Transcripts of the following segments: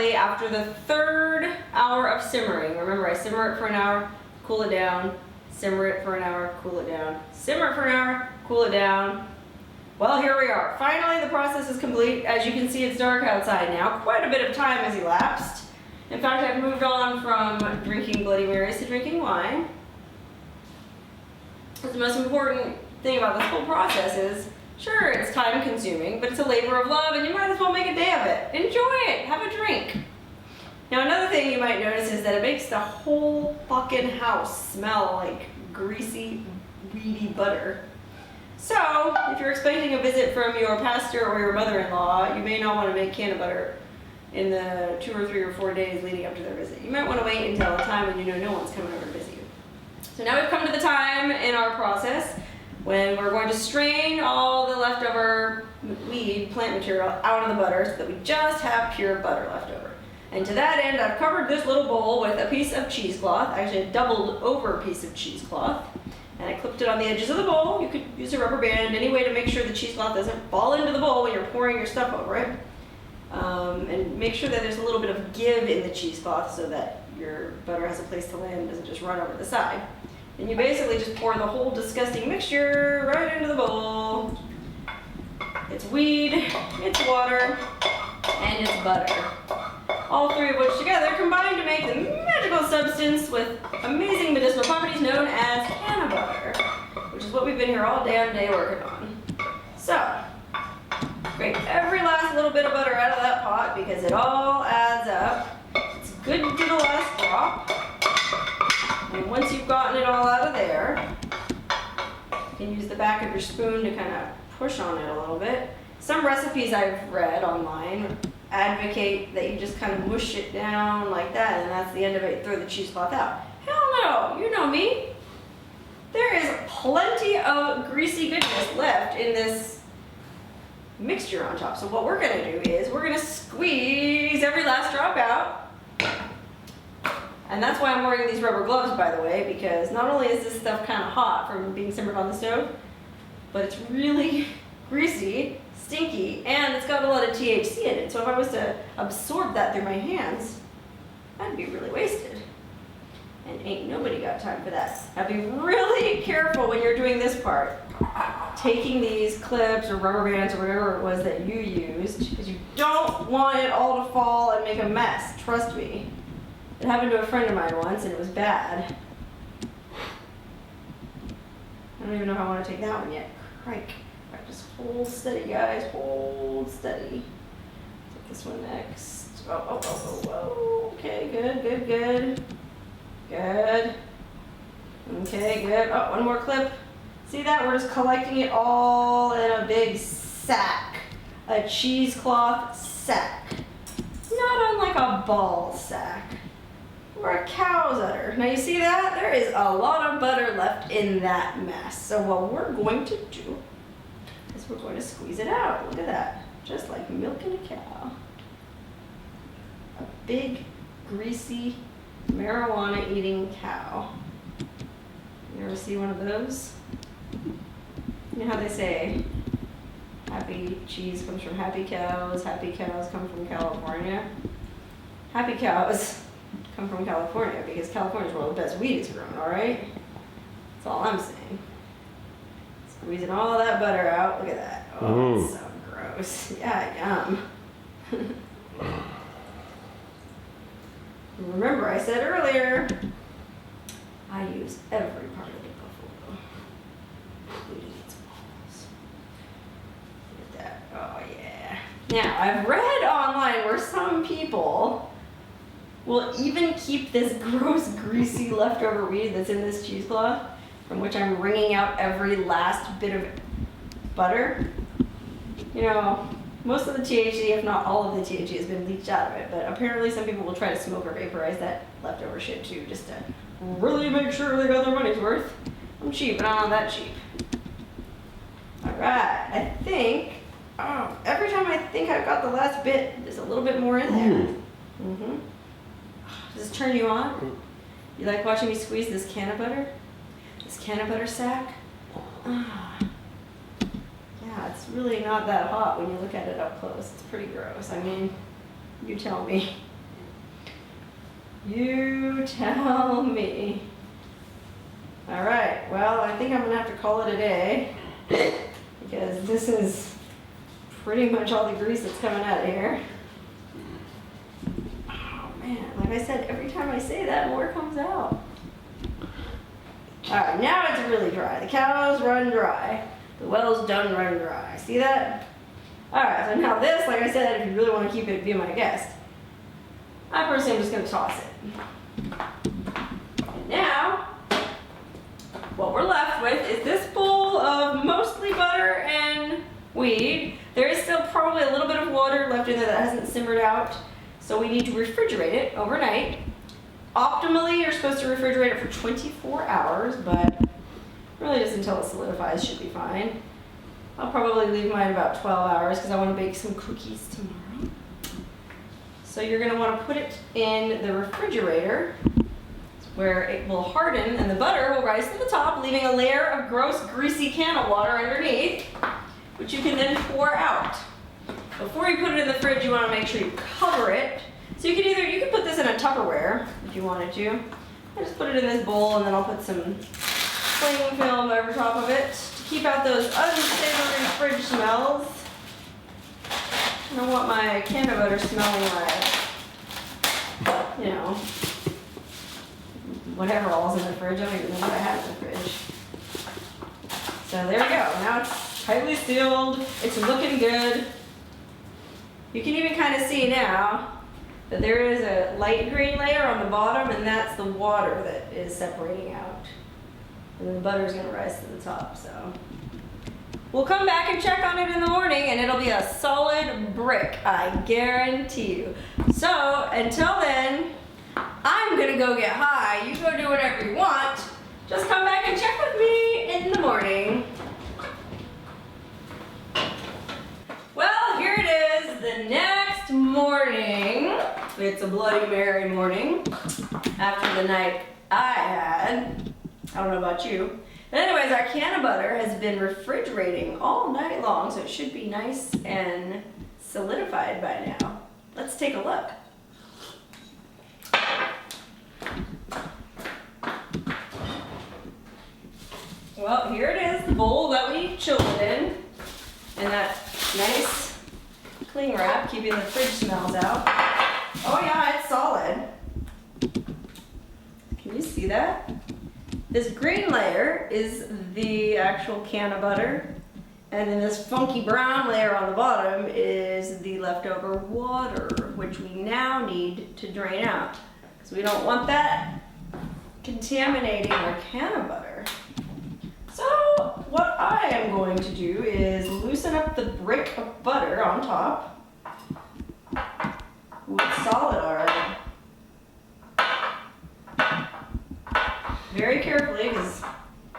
finally, after the 3rd hour of simmering, remember I simmer it for an hour, cool it down, simmer it for an hour, cool it down, simmer it for an hour, cool it down. Well, here we are. Finally, the process is complete. As you can see, it's dark outside now. Quite a bit of time has elapsed. In fact, I've moved on from drinking Bloody Marys to drinking wine. The most important thing about this whole process is, sure, it's time consuming, but it's a labor of love and you might as well make a day of it. Enjoy it, have a drink. Now another thing you might notice is that it makes the whole fucking house smell like greasy, weedy butter. So, if you're expecting a visit from your pastor or your mother-in-law, you may not want to make cannabutter in the 2 or 3 or 4 days leading up to their visit. You might want to wait until a time when you know no one's coming over to visit you. So now we've come to the time in our process when we're going to strain all the leftover weed plant material out of the butter so that we just have pure butter left over. And to that end, I've covered this little bowl with a piece of cheesecloth, actually a doubled over piece of cheesecloth. And I clipped it on the edges of the bowl. You could use a rubber band, any way to make sure the cheesecloth doesn't fall into the bowl when you're pouring your stuff over it. And make sure that there's a little bit of give in the cheesecloth so that your butter has a place to land and doesn't just run over the side. And you basically just pour the whole disgusting mixture right into the bowl. It's weed, it's water, and it's butter. All 3 of which together combine to make the magical substance with amazing medicinal properties known as cannabutter, which is what we've been here all damn day working on. So, scrape every last little bit of butter out of that pot because it all adds up. It's good to the last drop. And once you've gotten it all out of there, you can use the back of your spoon to kind of push on it a little bit. Some recipes I've read online advocate that you just kind of mush it down like that and that's the end of it, throw the cheesecloth out. Hell no, you know me. There is plenty of greasy goodness left in this mixture on top. So what we're gonna do is we're gonna squeeze every last drop out. And that's why I'm wearing these rubber gloves, by the way, because not only is this stuff kind of hot from being simmered on the stove, but it's really greasy, stinky, and it's got a lot of THC in it. So if I was to absorb that through my hands, that'd be really wasted. And ain't nobody got time for that. Now be really careful when you're doing this part. Taking these clips or rubber bands or whatever it was that you used, because you don't want it all to fall and make a mess, trust me. It happened to a friend of mine once and it was bad. I don't even know if I want to take that one yet. Crike. Alright, just hold steady, guys. Hold steady. Take this one next. Oh. Okay, good. Good. Okay, good. Oh, one more clip. See that? We're just collecting it all in a big sack. A cheesecloth sack. Not unlike a ball sack. Or a cow's udder. Now you see that? There is a lot of butter left in that mess. So what we're going to do is we're going to squeeze it out. Look at that. Just like milking a cow. A big, greasy, marijuana-eating cow. You ever see one of those? You know how they say, happy cheese comes from happy cows come from California? Happy cows come from California because California is where all the best weed is grown, alright? That's all I'm saying. Squeezing all that butter out. Look at that. Oh, that's so gross. Yeah, yum. Remember, I said earlier, I use every part of the buffalo, including its balls. Look at that. Oh, yeah. Now, I've read online where some people will even keep this gross, greasy leftover weed that's in this cheesecloth, from which I'm wringing out every last bit of butter. You know, most of the THC, if not all of the THC, has been leached out of it, but apparently some people will try to smoke or vaporize that leftover shit too, just to really make sure they got their money's worth. I'm cheap, but I'm not that cheap. Alright, I think, every time I think I've got the last bit, there's a little bit more in there. Does this turn you on? You like watching me squeeze this cannabutter? This cannabutter sack? Yeah, it's really not that hot when you look at it up close. It's pretty gross. I mean, you tell me. You tell me. All right, well, I think I'm gonna have to call it a day because this is pretty much all the grease that's coming out of here. Oh man, like I said, every time I say that, more comes out. All right, now it's really dry. The cows run dry. The well's done run dry. See that? All right, so now this, like I said, if you really want to keep it, be my guest. I personally am just gonna toss it. And now, what we're left with is this bowl of mostly butter and weed. There is still probably a little bit of water left in there that hasn't simmered out, so we need to refrigerate it overnight. Optimally, you're supposed to refrigerate it for 24 hours, but really just until it solidifies should be fine. I'll probably leave mine about 12 hours because I want to bake some cookies tomorrow. So you're going to want to put it in the refrigerator where it will harden and the butter will rise to the top, leaving a layer of gross, greasy canna water underneath, which you can then pour out. Before you put it in the fridge, you want to make sure you cover it. So you can put this in a Tupperware if you wanted to. I just put it in this bowl and then I'll put some cling film over top of it to keep out those unsavory fridge smells. I don't want my cannabutter smelling like, you know, whatever all's in the fridge. I don't even know what I have in the fridge. So there we go. Now it's tightly sealed. It's looking good. You can even kind of see now that there is a light green layer on the bottom, and that's the water that is separating out. And then the butter is going to rise to the top. So we'll come back and check on it in the morning, and it'll be a solid brick, I guarantee you. So until then, I'm going to go get high. You go do whatever you want. Just come back and check with me in the morning. Well, here it is, the next morning. It's a Bloody Mary morning after the night I had. I don't know about you. But anyways, our cannabutter has been refrigerating all night long, so it should be nice and solidified by now. Let's take a look. Well, here it is, the bowl that we chilled it in. And that nice cling wrap, keeping the fridge smells out. Oh yeah, it's solid. Can you see that? This green layer is the actual cannabutter, and then this funky brown layer on the bottom is the leftover water, which we now need to drain out, because we don't want that contaminating our cannabutter. So what I am going to do is loosen up the brick of butter on top. Ooh, it's solid already. Very carefully, because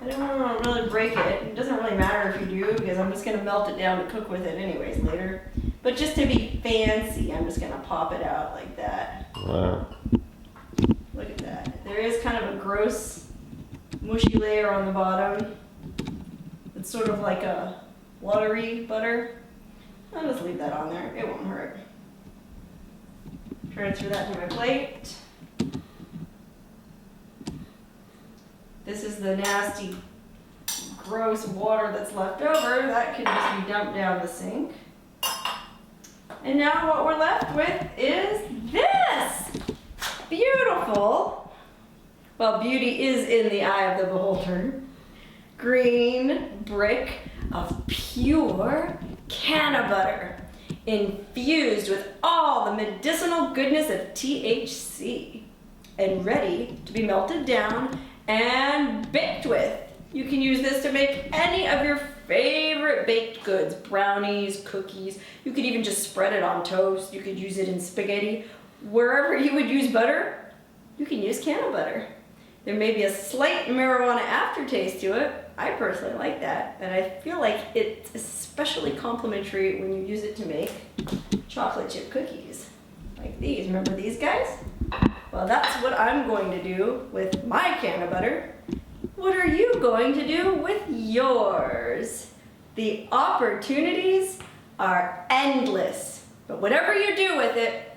I don't want to really break it. It doesn't really matter if you do, because I'm just going to melt it down to cook with it anyways later. But just to be fancy, I'm just going to pop it out like that. Wow. Look at that. There is kind of a gross, mushy layer on the bottom. It's sort of like a watery butter. I'll just leave that on there. It won't hurt. Transfer that to my plate. This is the nasty, gross water that's left over. That can just be dumped down the sink. And now what we're left with is this. Beautiful. Well, beauty is in the eye of the beholder. Green brick of pure cannabutter, infused with all the medicinal goodness of THC, and ready to be melted down and baked with. You can use this to make any of your favorite baked goods, brownies, cookies. You could even just spread it on toast. You could use it in spaghetti. Wherever you would use butter, you can use cannabutter. There may be a slight marijuana aftertaste to it. I personally like that, and I feel like it's especially complimentary when you use it to make chocolate chip cookies like these. Remember these guys? Well, that's what I'm going to do with my cannabutter. What are you going to do with yours? The opportunities are endless, but whatever you do with it,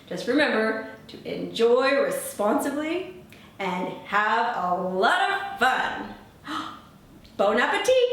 Just remember to enjoy responsibly and have a lot of fun. Bon appetit!